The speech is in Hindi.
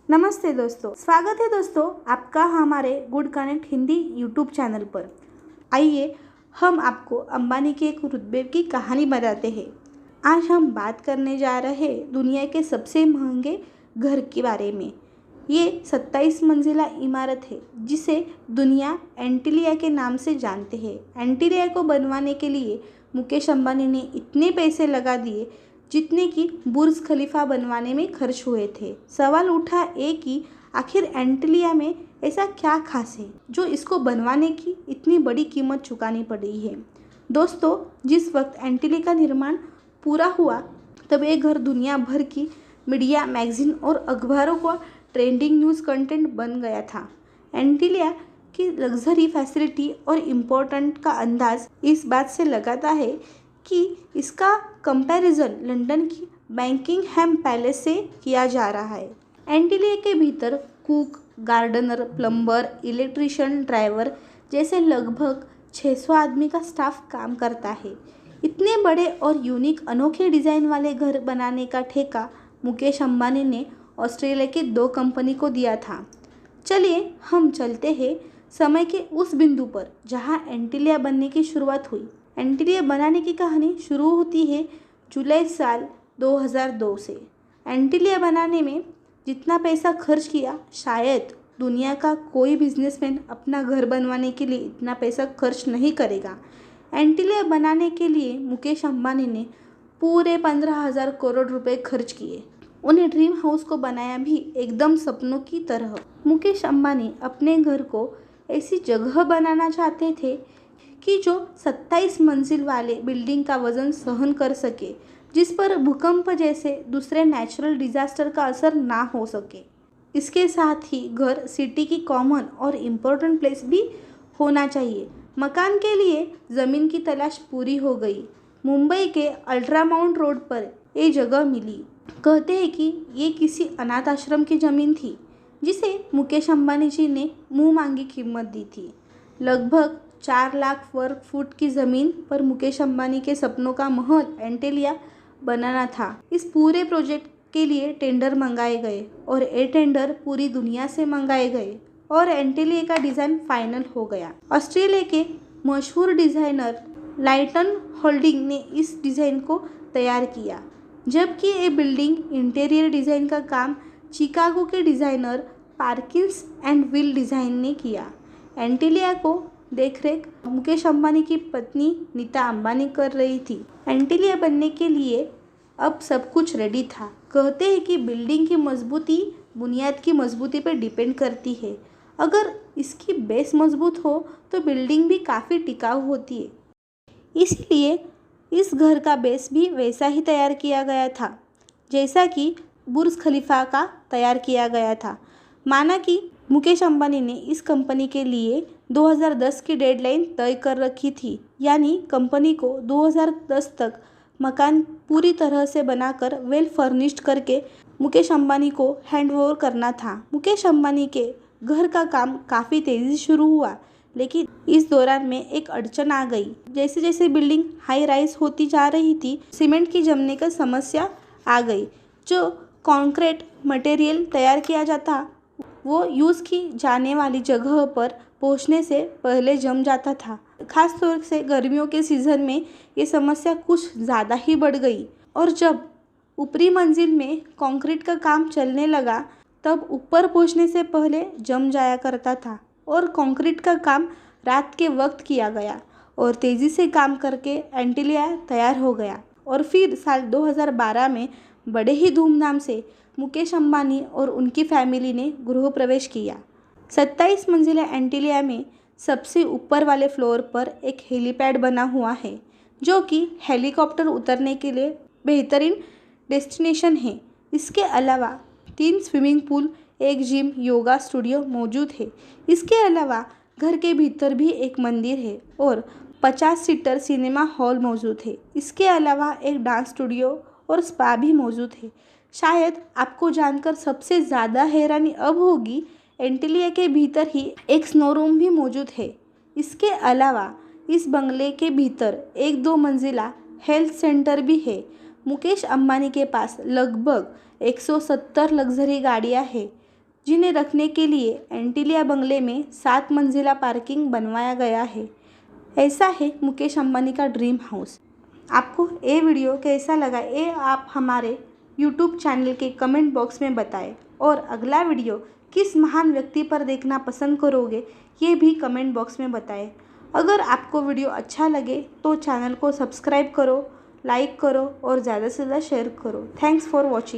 नमस्ते दोस्तों, स्वागत है दोस्तों आपका हमारे good connect Hindi YouTube channel पर। आइए हम आपको अंबानी के एक रुतबे की कहानी बताते हैं। आज हम बात करने जा रहे हैं दुनिया के सबसे महंगे घर के बारे में। ये 27 मंजिला इमारत है जिसे दुनिया एंटीलिया के नाम से जानते हैं। एंटीलिया को बनवाने के लिए मुकेश अंबानी ने इतने पैसे लगा दिए जितने कि बुर्ज खलीफा बनवाने में खर्च हुए थे। सवाल उठा कि आखिर एंटीलिया में ऐसा क्या खास है जो इसको बनवाने की इतनी बड़ी कीमत चुकानी पड़ी है। दोस्तों, जिस वक्त एंटीलिया का निर्माण पूरा हुआ तब ये घर दुनिया भर की मीडिया, मैगजीन और अखबारों का ट्रेंडिंग न्यूज़ कंटेंट बन गया था। एंटीलिया की लग्जरी फैसिलिटी और इम्पोर्टेंट का अंदाज इस बात से लगाता है कि इसका कंपैरिजन लंदन की बकिंघम पैलेस से किया जा रहा है। एंटीलिया के भीतर cook, gardener, plumber, electrician, driver जैसे लगभग 600 आदमी का स्टाफ काम करता है। इतने बड़े और यूनिक अनोखे डिज़ाइन वाले घर बनाने का ठेका मुकेश अंबानी ने ऑस्ट्रेलिया की 2 कंपनी को दिया था। चलिए हम चलते हैं समय के उस बिंदु पर जहां एंटीलिया बनने की शुरुआत हुई। एंटीलिया बनाने की कहानी शुरू होती है जुलाई साल 2002 से। एंटीलिया बनाने में जितना पैसा खर्च किया शायद दुनिया का कोई बिजनेसमैन अपना घर बनवाने के लिए इतना पैसा खर्च नहीं करेगा। एंटीलिया बनाने के लिए मुकेश अंबानी ने पूरे 15,000 करोड़ रुपए खर्च किए। उन्हें ड्रीम हाउस को बनाया भी एकदम सपनों की तरह। मुकेश अंबानी अपने घर को ऐसी जगह बनाना चाहते थे कि जो 27 मंजिल वाले बिल्डिंग का वजन सहन कर सके, जिस पर भूकंप जैसे दूसरे नेचुरल डिजास्टर का असर ना हो सके। इसके साथ ही घर सिटी की कॉमन और इम्पोर्टेंट प्लेस भी होना चाहिए। मकान के लिए ज़मीन की तलाश पूरी हो गई। मुंबई के अल्ट्रामाउंट रोड पर ये जगह मिली। कहते हैं कि ये किसी अनाथ आश्रम की ज़मीन थी जिसे मुकेश अंबानी जी ने मुंह मांगी कीमत दी थी। लगभग 4 लाख वर्ग फुट की ज़मीन पर मुकेश अंबानी के सपनों का महल एंटीलिया बनाना था। इस पूरे प्रोजेक्ट के लिए टेंडर मंगाए गए और ये टेंडर पूरी दुनिया से मंगाए गए और एंटीलिया का डिज़ाइन फाइनल हो गया। ऑस्ट्रेलिया के मशहूर डिज़ाइनर लाइटन होल्डिंग ने इस डिज़ाइन को तैयार किया, जबकि ये बिल्डिंग इंटीरियर डिज़ाइन का काम शिकागो के डिज़ाइनर पार्किंस एंड विल डिज़ाइन ने किया। एंटीलिया को देखरेख मुकेश अंबानी की पत्नी नीता अंबानी कर रही थी। एंटीलिया बनने के लिए अब सब कुछ रेडी था। कहते हैं कि बिल्डिंग की मजबूती बुनियाद की मजबूती पर डिपेंड करती है। अगर इसकी बेस मजबूत हो तो बिल्डिंग भी काफ़ी टिकाऊ होती है। इसलिए इस घर का बेस भी वैसा ही तैयार किया गया था जैसा कि बुर्ज खलीफा का तैयार किया गया था। माना कि मुकेश अंबानी ने इस कंपनी के लिए 2010 की डेडलाइन तय कर रखी थी, यानी कंपनी को 2010 तक मकान पूरी तरह से बनाकर वेल फर्निश्ड करके मुकेश अंबानी को हैंडओवर करना था। मुकेश अंबानी के घर का काम काफ़ी तेज़ी से शुरू हुआ, लेकिन इस दौरान में एक अड़चन आ गई। जैसे जैसे बिल्डिंग हाई राइज होती जा रही थी, सीमेंट की जमने का समस्या आ गई। जो कंक्रीट मटेरियल तैयार किया जाता वो यूज़ की जाने वाली जगह पर पहुंचने से पहले जम जाता था। खास तौर से गर्मियों के सीज़न में ये समस्या कुछ ज़्यादा ही बढ़ गई और जब ऊपरी मंजिल में कंक्रीट का काम चलने लगा तब ऊपर पहुंचने से पहले जम जाया करता था और कंक्रीट का काम रात के वक्त किया गया और तेज़ी से काम करके एंटीलिया तैयार हो गया। और फिर साल 2012 में बड़े ही धूमधाम से मुकेश अंबानी और उनकी फैमिली ने गृह प्रवेश किया। 27 मंजिला एंटीलिया में सबसे ऊपर वाले फ्लोर पर एक हेलीपैड बना हुआ है जो कि हेलीकॉप्टर उतरने के लिए बेहतरीन डेस्टिनेशन है। इसके अलावा 3 स्विमिंग पूल, एक जिम, योगा स्टूडियो मौजूद है। इसके अलावा घर के भीतर भी एक मंदिर है और 50 सीटर सिनेमा हॉल मौजूद है। इसके अलावा एक डांस स्टूडियो और स्पा भी मौजूद है। शायद आपको जानकर सबसे ज़्यादा हैरानी अब होगी, एंटीलिया के भीतर ही एक स्नो रूम भी मौजूद है। इसके अलावा इस बंगले के भीतर एक 2 मंजिला हेल्थ सेंटर भी है। मुकेश अंबानी के पास लगभग 170 लग्जरी गाड़ियाँ हैं जिन्हें रखने के लिए एंटीलिया बंगले में 7 मंजिला पार्किंग बनवाया गया है। ऐसा है मुकेश अंबानी का ड्रीम हाउस। आपको ये वीडियो कैसा लगा ये आप हमारे यूट्यूब चैनल के कमेंट बॉक्स में बताएं और अगला वीडियो किस महान व्यक्ति पर देखना पसंद करोगे ये भी कमेंट बॉक्स में बताएं। अगर आपको वीडियो अच्छा लगे तो चैनल को सब्सक्राइब करो, लाइक करो और ज़्यादा से ज़्यादा शेयर करो। Thanks for watching.